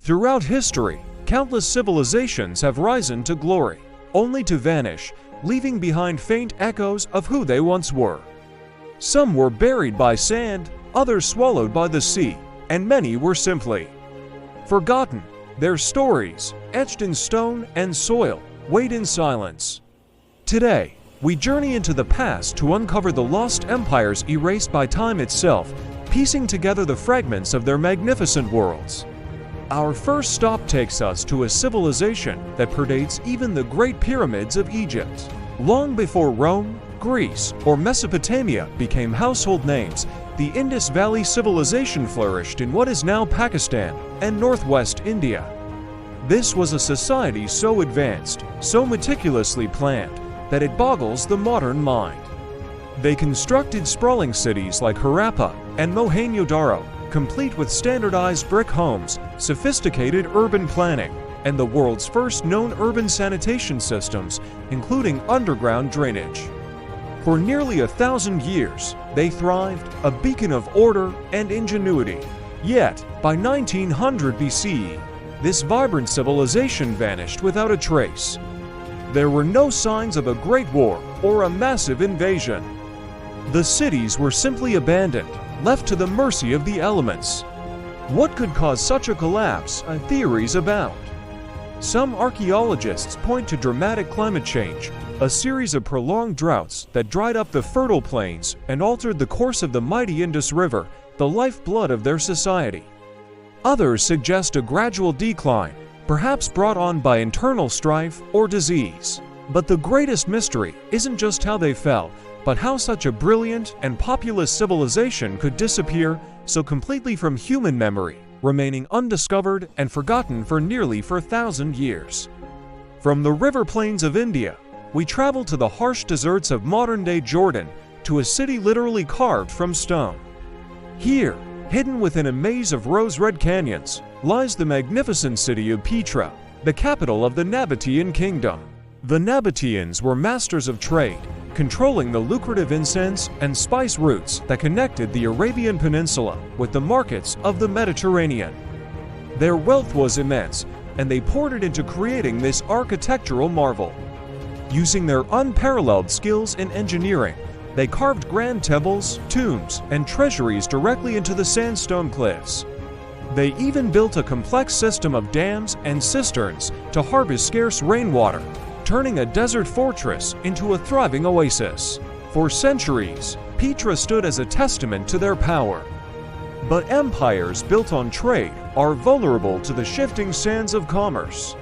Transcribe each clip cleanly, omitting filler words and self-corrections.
Throughout history, countless civilizations have risen to glory, only to vanish, leaving behind faint echoes of who they once were. Some were buried by sand, others swallowed by the sea, and many were simply forgotten, their stories, etched in stone and soil, wait in silence. Today, we journey into the past to uncover the lost empires erased by time itself, piecing together the fragments of their magnificent worlds. Our first stop takes us to a civilization that predates even the Great Pyramids of Egypt. Long before Rome, Greece, or Mesopotamia became household names, the Indus Valley civilization flourished in what is now Pakistan and northwest India. This was a society so advanced, so meticulously planned, that it boggles the modern mind. They constructed sprawling cities like Harappa and Mohenjo-daro, complete with standardized brick homes, sophisticated urban planning, and the world's first known urban sanitation systems, including underground drainage. For nearly 1,000 years, they thrived, a beacon of order and ingenuity. Yet, by 1900 BCE, this vibrant civilization vanished without a trace. There were no signs of a great war or a massive invasion. The cities were simply abandoned, left to the mercy of the elements. What could cause such a collapse? Theories abound. Some archaeologists point to dramatic climate change, a series of prolonged droughts that dried up the fertile plains and altered the course of the mighty Indus River, the lifeblood of their society. Others suggest a gradual decline, perhaps brought on by internal strife or disease. But the greatest mystery isn't just how they fell, but how such a brilliant and populous civilization could disappear so completely from human memory, remaining undiscovered and forgotten for nearly 4,000 years. From the river plains of India, we travel to the harsh deserts of modern-day Jordan, to a city literally carved from stone. Here, hidden within a maze of rose-red canyons, lies the magnificent city of Petra, the capital of the Nabatean kingdom. The Nabateans were masters of trade, controlling the lucrative incense and spice routes that connected the Arabian Peninsula with the markets of the Mediterranean. Their wealth was immense, and they poured it into creating this architectural marvel. Using their unparalleled skills in engineering, they carved grand temples, tombs, and treasuries directly into the sandstone cliffs. They even built a complex system of dams and cisterns to harvest scarce rainwater, turning a desert fortress into a thriving oasis. For centuries, Petra stood as a testament to their power. But empires built on trade are vulnerable to the shifting sands of commerce.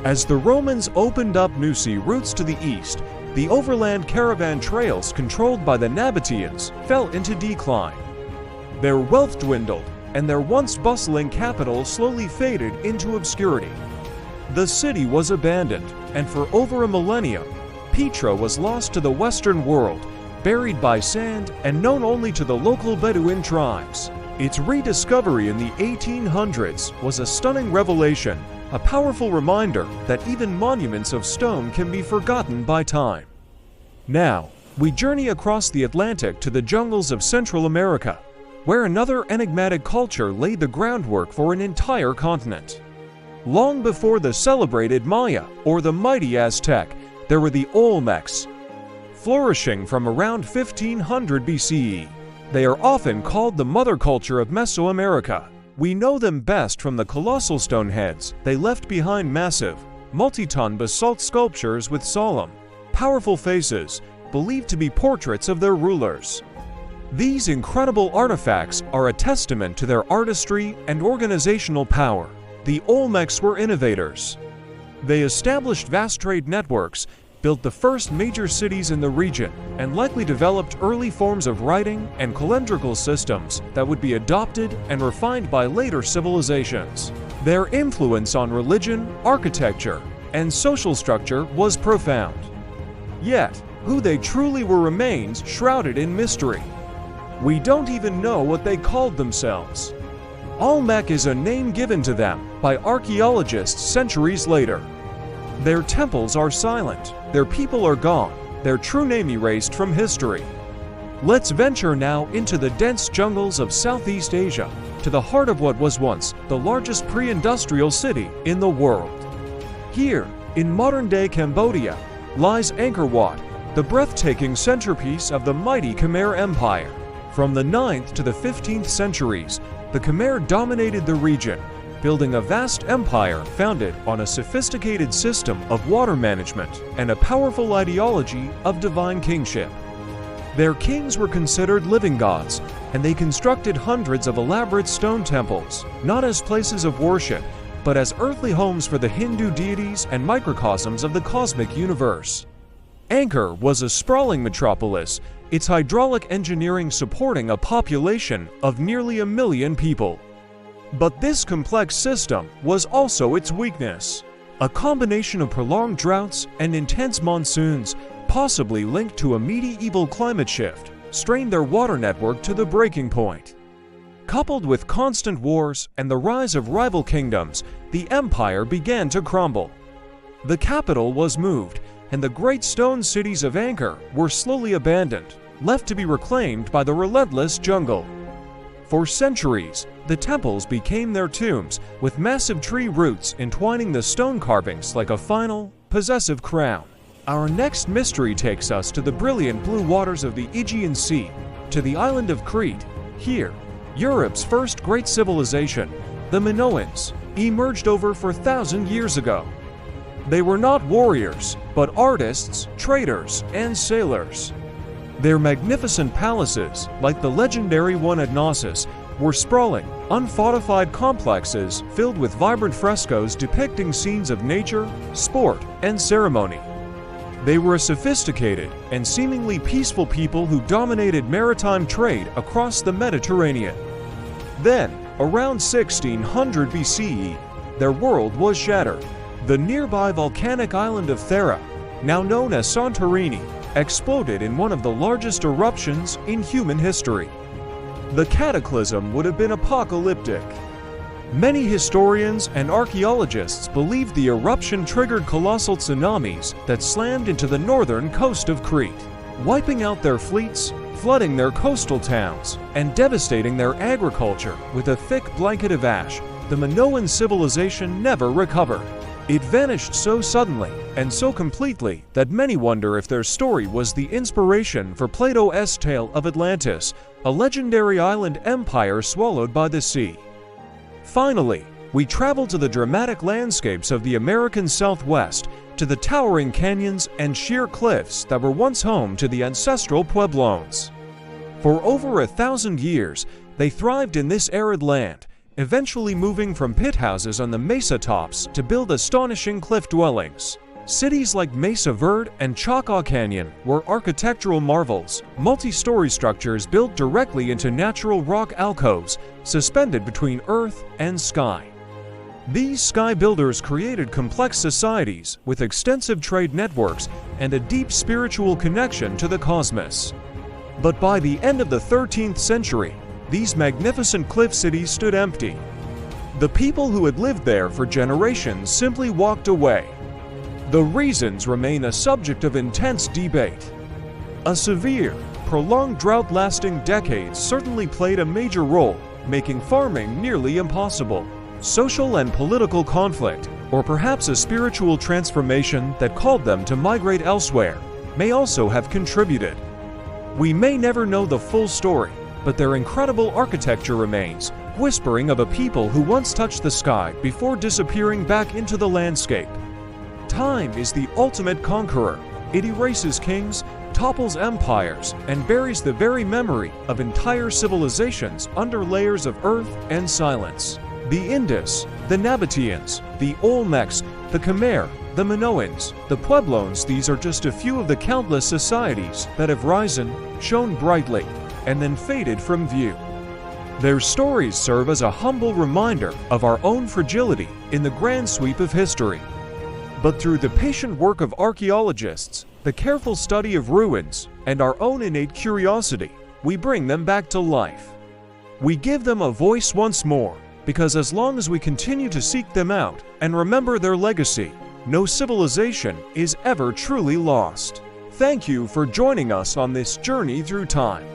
As the Romans opened up new sea routes to the east, the overland caravan trails controlled by the Nabateans fell into decline. Their wealth dwindled, and their once bustling capital slowly faded into obscurity. The city was abandoned, and for over a millennium, Petra was lost to the Western world, buried by sand and known only to the local Bedouin tribes. Its rediscovery in the 1800s was a stunning revelation, a powerful reminder that even monuments of stone can be forgotten by time. Now, we journey across the Atlantic to the jungles of Central America, where another enigmatic culture laid the groundwork for an entire continent. Long before the celebrated Maya or the mighty Aztec, there were the Olmecs. Flourishing from around 1500 BCE, they are often called the mother culture of Mesoamerica. We know them best from the colossal stone heads they left behind, massive, multi-ton basalt sculptures with solemn, powerful faces, believed to be portraits of their rulers. These incredible artifacts are a testament to their artistry and organizational power. The Olmecs were innovators. They established vast trade networks, built the first major cities in the region, and likely developed early forms of writing and calendrical systems that would be adopted and refined by later civilizations. Their influence on religion, architecture, and social structure was profound. Yet, who they truly were remains shrouded in mystery. We don't even know what they called themselves. Olmec is a name given to them by archaeologists centuries later. Their temples are silent, their people are gone, their true name erased from history. Let's venture now into the dense jungles of Southeast Asia, to the heart of what was once the largest pre-industrial city in the world. Here, in modern-day Cambodia, lies Angkor Wat, the breathtaking centerpiece of the mighty Khmer Empire. From the 9th to the 15th centuries, the Khmer dominated the region, building a vast empire founded on a sophisticated system of water management and a powerful ideology of divine kingship. Their kings were considered living gods, and they constructed hundreds of elaborate stone temples, not as places of worship, but as earthly homes for the Hindu deities and microcosms of the cosmic universe. Angkor was a sprawling metropolis, its hydraulic engineering supporting a population of nearly 1 million people. But this complex system was also its weakness. A combination of prolonged droughts and intense monsoons, possibly linked to a medieval climate shift, strained their water network to the breaking point. Coupled with constant wars and the rise of rival kingdoms, the empire began to crumble. The capital was moved, and the great stone cities of Angkor were slowly abandoned, left to be reclaimed by the relentless jungle. For centuries, the temples became their tombs, with massive tree roots entwining the stone carvings like a final, possessive crown. Our next mystery takes us to the brilliant blue waters of the Aegean Sea, to the island of Crete. Here, Europe's first great civilization, the Minoans, emerged over 4,000 years ago. They were not warriors, but artists, traders, and sailors. Their magnificent palaces, like the legendary one at Knossos, were sprawling, unfortified complexes filled with vibrant frescoes depicting scenes of nature, sport, and ceremony. They were a sophisticated and seemingly peaceful people who dominated maritime trade across the Mediterranean. Then, around 1600 BCE, their world was shattered. The nearby volcanic island of Thera, now known as Santorini, exploded in one of the largest eruptions in human history. The cataclysm would have been apocalyptic. Many historians and archaeologists believe the eruption triggered colossal tsunamis that slammed into the northern coast of Crete, wiping out their fleets, flooding their coastal towns, and devastating their agriculture with a thick blanket of ash. The Minoan civilization never recovered. It vanished so suddenly and so completely that many wonder if their story was the inspiration for Plato's tale of Atlantis, a legendary island empire swallowed by the sea. Finally, we travel to the dramatic landscapes of the American Southwest, to the towering canyons and sheer cliffs that were once home to the ancestral Pueblones. For over 1,000 years, they thrived in this arid land, eventually moving from pit houses on the mesa tops to build astonishing cliff dwellings. Cities like Mesa Verde and Choctaw Canyon were architectural marvels, multi-story structures built directly into natural rock alcoves, suspended between earth and sky. These sky builders created complex societies with extensive trade networks and a deep spiritual connection to the cosmos. But by the end of the 13th century, these magnificent cliff cities stood empty. The people who had lived there for generations simply walked away. The reasons remain a subject of intense debate. A severe, prolonged drought lasting decades certainly played a major role, making farming nearly impossible. Social and political conflict, or perhaps a spiritual transformation that called them to migrate elsewhere, may also have contributed. We may never know the full story, but their incredible architecture remains, whispering of a people who once touched the sky before disappearing back into the landscape. Time is the ultimate conqueror. It erases kings, topples empires, and buries the very memory of entire civilizations under layers of earth and silence. The Indus, the Nabateans, the Olmecs, the Khmer, the Minoans, the Pueblones, these are just a few of the countless societies that have risen, shone brightly, and then faded from view. Their stories serve as a humble reminder of our own fragility in the grand sweep of history. But through the patient work of archaeologists, the careful study of ruins, and our own innate curiosity, we bring them back to life. We give them a voice once more, because as long as we continue to seek them out and remember their legacy, no civilization is ever truly lost. Thank you for joining us on this journey through time.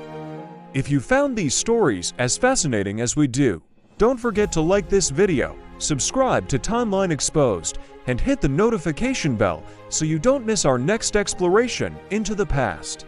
If you found these stories as fascinating as we do, don't forget to like this video, subscribe to Timeline Exposed, and hit the notification bell so you don't miss our next exploration into the past.